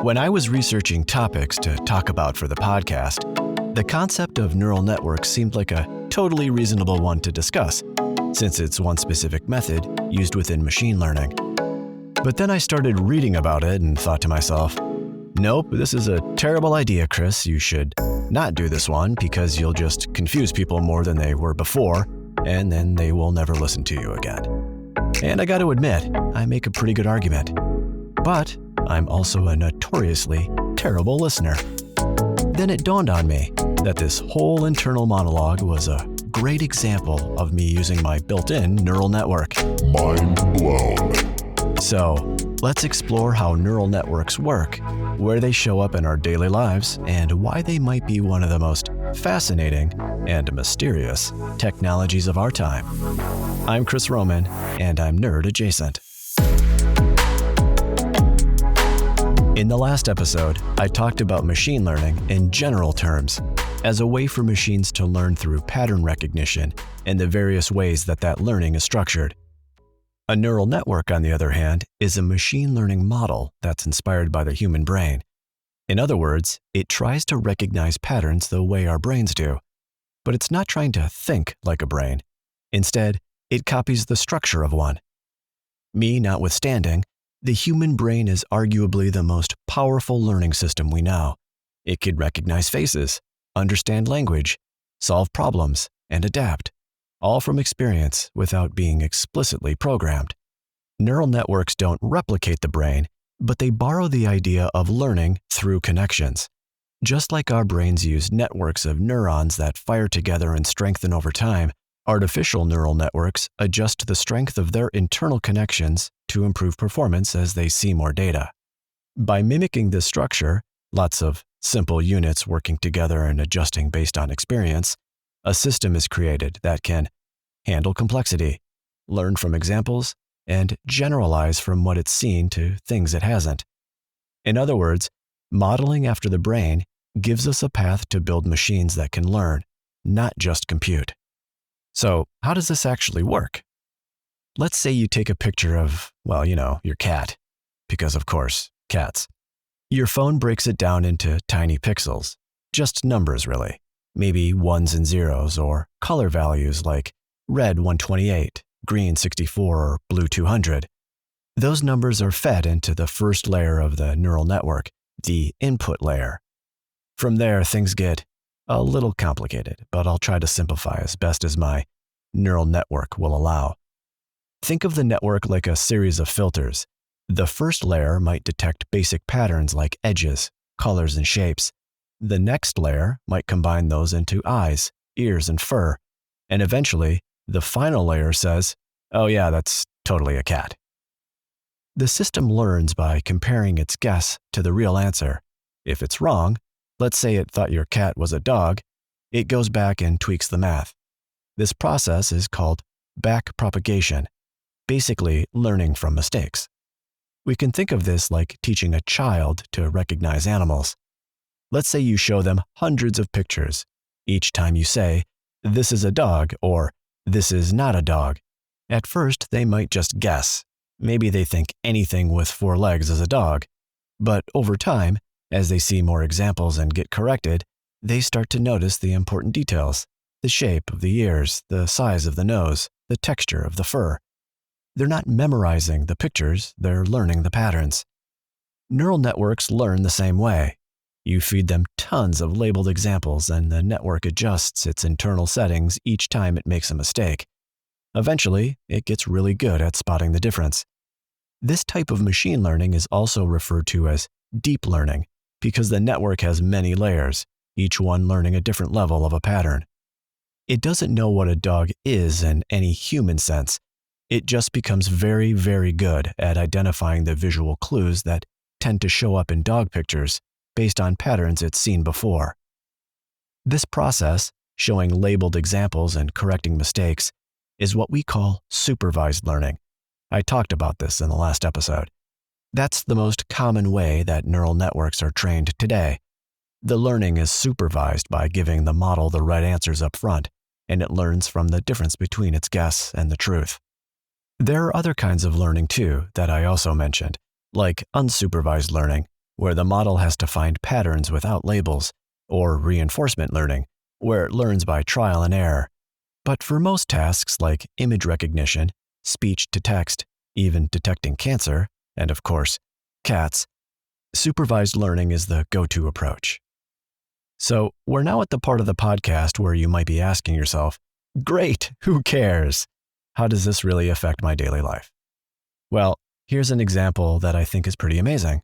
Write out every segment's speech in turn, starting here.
When I was researching topics to talk about for the podcast, the concept of neural networks seemed like a totally reasonable one to discuss, since it's one specific method used within machine learning. But then I started reading about it and thought to myself, nope, this is a terrible idea, Chris. You should not do this one because you'll just confuse people more than they were before, and then they will never listen to you again. And I got to admit, I make a pretty good argument. But I'm also a notoriously terrible listener. Then it dawned on me that this whole internal monologue was a great example of me using my built-in neural network. Mind blown. So, let's explore how neural networks work, where they show up in our daily lives, and why they might be one of the most fascinating and mysterious technologies of our time. I'm Chris Roman, and I'm nerd adjacent. In the last episode, I talked about machine learning in general terms, as a way for machines to learn through pattern recognition and the various ways that learning is structured. A neural network, on the other hand, is a machine learning model that's inspired by the human brain. In other words, it tries to recognize patterns the way our brains do, but it's not trying to think like a brain. Instead, it copies the structure of one. Me notwithstanding, the human brain is arguably the most powerful learning system we know. It could recognize faces, understand language, solve problems, and adapt, all from experience without being explicitly programmed. Neural networks don't replicate the brain, but they borrow the idea of learning through connections. Just like our brains use networks of neurons that fire together and strengthen over time, artificial neural networks adjust the strength of their internal connections to improve performance as they see more data. By mimicking this structure, lots of simple units working together and adjusting based on experience, a system is created that can handle complexity, learn from examples, and generalize from what it's seen to things it hasn't. In other words, modeling after the brain gives us a path to build machines that can learn, not just compute. So, how does this actually work? Let's say you take a picture of, your cat, because of course, cats. Your phone breaks it down into tiny pixels, just numbers really, maybe ones and zeros or color values like red 128, green 64, or blue 200. Those numbers are fed into the first layer of the neural network, the input layer. From there, things get a little complicated, but I'll try to simplify as best as my neural network will allow. Think of the network like a series of filters. The first layer might detect basic patterns like edges, colors, and shapes. The next layer might combine those into eyes, ears, and fur. And eventually, the final layer says, oh yeah, that's totally a cat. The system learns by comparing its guess to the real answer. If it's wrong, let's say it thought your cat was a dog, it goes back and tweaks the math. This process is called backpropagation, basically learning from mistakes. We can think of this like teaching a child to recognize animals. Let's say you show them hundreds of pictures. Each time you say, this is a dog, or this is not a dog. At first, they might just guess. Maybe they think anything with 4 legs is a dog. But over time, as they see more examples and get corrected, they start to notice the important details, the shape of the ears, the size of the nose, the texture of the fur. They're not memorizing the pictures, they're learning the patterns. Neural networks learn the same way. You feed them tons of labeled examples and the network adjusts its internal settings each time it makes a mistake. Eventually, it gets really good at spotting the difference. This type of machine learning is also referred to as deep learning because the network has many layers, each one learning a different level of a pattern. It doesn't know what a dog is in any human sense. It just becomes very, very good at identifying the visual clues that tend to show up in dog pictures based on patterns it's seen before. This process, showing labeled examples and correcting mistakes, is what we call supervised learning. I talked about this in the last episode. That's the most common way that neural networks are trained today. The learning is supervised by giving the model the right answers up front, and it learns from the difference between its guess and the truth. There are other kinds of learning too that I also mentioned, like unsupervised learning, where the model has to find patterns without labels, or reinforcement learning, where it learns by trial and error. But for most tasks like image recognition, speech to text, even detecting cancer, and of course, cats, supervised learning is the go-to approach. So we're now at the part of the podcast where you might be asking yourself, great, who cares? How does this really affect my daily life? Well, here's an example that I think is pretty amazing.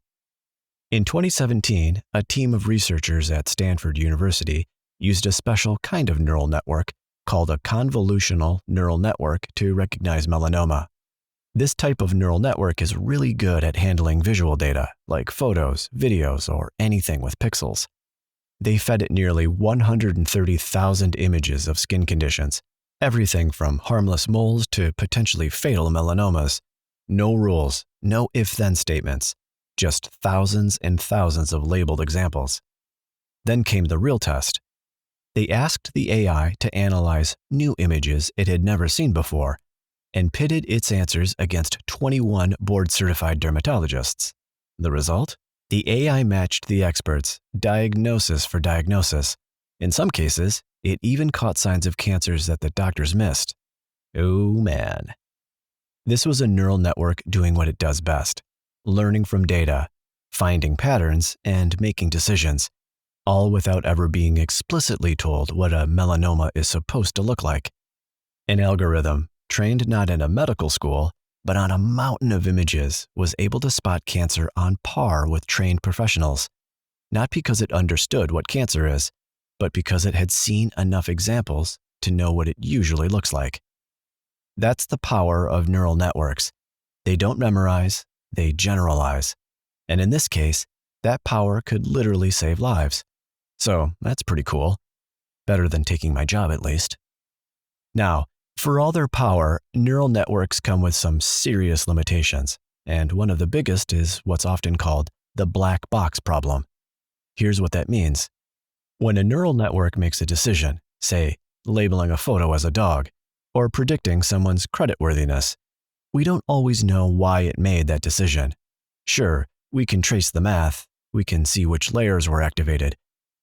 In 2017, a team of researchers at Stanford University used a special kind of neural network called a convolutional neural network to recognize melanoma. This type of neural network is really good at handling visual data, like photos, videos, or anything with pixels. They fed it nearly 130,000 images of skin conditions, everything from harmless moles to potentially fatal melanomas. No rules, no if-then statements, just thousands and thousands of labeled examples. Then came the real test. They asked the AI to analyze new images it had never seen before and pitted its answers against 21 board-certified dermatologists. The result? The AI matched the experts, diagnosis for diagnosis. In some cases, it even caught signs of cancers that the doctors missed. Oh man. This was a neural network doing what it does best, learning from data, finding patterns, and making decisions, all without ever being explicitly told what a melanoma is supposed to look like. An algorithm, trained not in a medical school, but on a mountain of images, was able to spot cancer on par with trained professionals, not because it understood what cancer is, but because it had seen enough examples to know what it usually looks like. That's the power of neural networks. They don't memorize, they generalize. And in this case, that power could literally save lives. So that's pretty cool. Better than taking my job, at least. Now, for all their power, neural networks come with some serious limitations, and one of the biggest is what's often called the black box problem. Here's what that means. When a neural network makes a decision, say, labeling a photo as a dog, or predicting someone's creditworthiness, we don't always know why it made that decision. Sure, we can trace the math, we can see which layers were activated,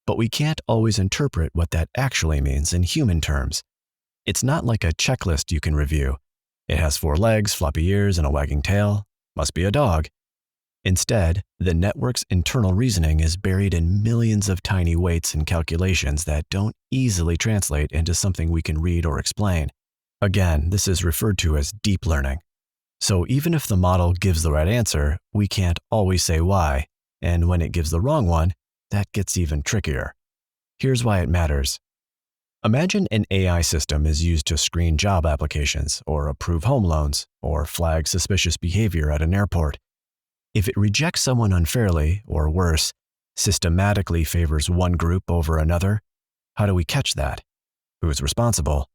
but we can't always interpret what that actually means in human terms. It's not like a checklist you can review. It has 4 legs, floppy ears, and a wagging tail. Must be a dog. Instead, the network's internal reasoning is buried in millions of tiny weights and calculations that don't easily translate into something we can read or explain. Again, this is referred to as deep learning. So even if the model gives the right answer, we can't always say why. And when it gives the wrong one, that gets even trickier. Here's why it matters. Imagine an AI system is used to screen job applications, or approve home loans, or flag suspicious behavior at an airport. If it rejects someone unfairly, or worse, systematically favors one group over another, how do we catch that? Who's responsible?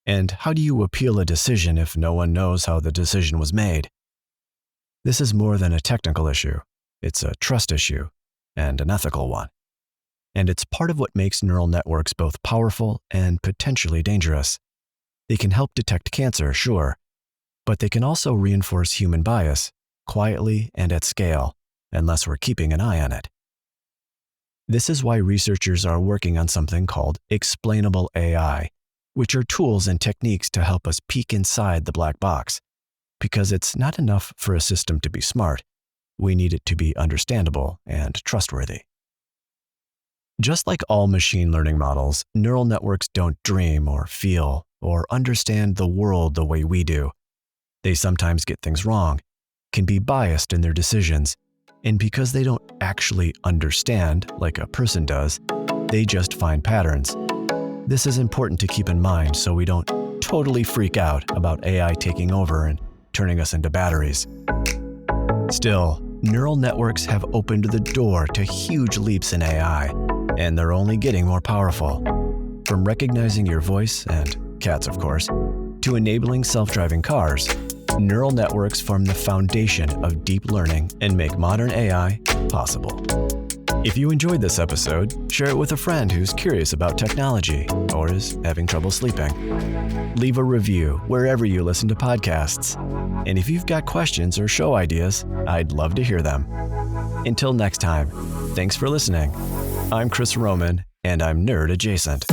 And how do you appeal a decision if no one knows how the decision was made? This is more than a technical issue. It's a trust issue, and an ethical one. And it's part of what makes neural networks both powerful and potentially dangerous. They can help detect cancer, sure, but they can also reinforce human bias, quietly and at scale, unless we're keeping an eye on it. This is why researchers are working on something called explainable AI, which are tools and techniques to help us peek inside the black box. Because it's not enough for a system to be smart, we need it to be understandable and trustworthy. Just like all machine learning models, neural networks don't dream or feel or understand the world the way we do. They sometimes get things wrong, can be biased in their decisions, and because they don't actually understand like a person does, they just find patterns. This is important to keep in mind so we don't totally freak out about AI taking over and turning us into batteries. Still, neural networks have opened the door to huge leaps in AI, and they're only getting more powerful. From recognizing your voice, and cats of course, to enabling self-driving cars, neural networks form the foundation of deep learning and make modern AI possible. If you enjoyed this episode, share it with a friend who's curious about technology or is having trouble sleeping. Leave a review wherever you listen to podcasts. And if you've got questions or show ideas, I'd love to hear them. Until next time, thanks for listening. I'm Chris Roman, and I'm nerd adjacent.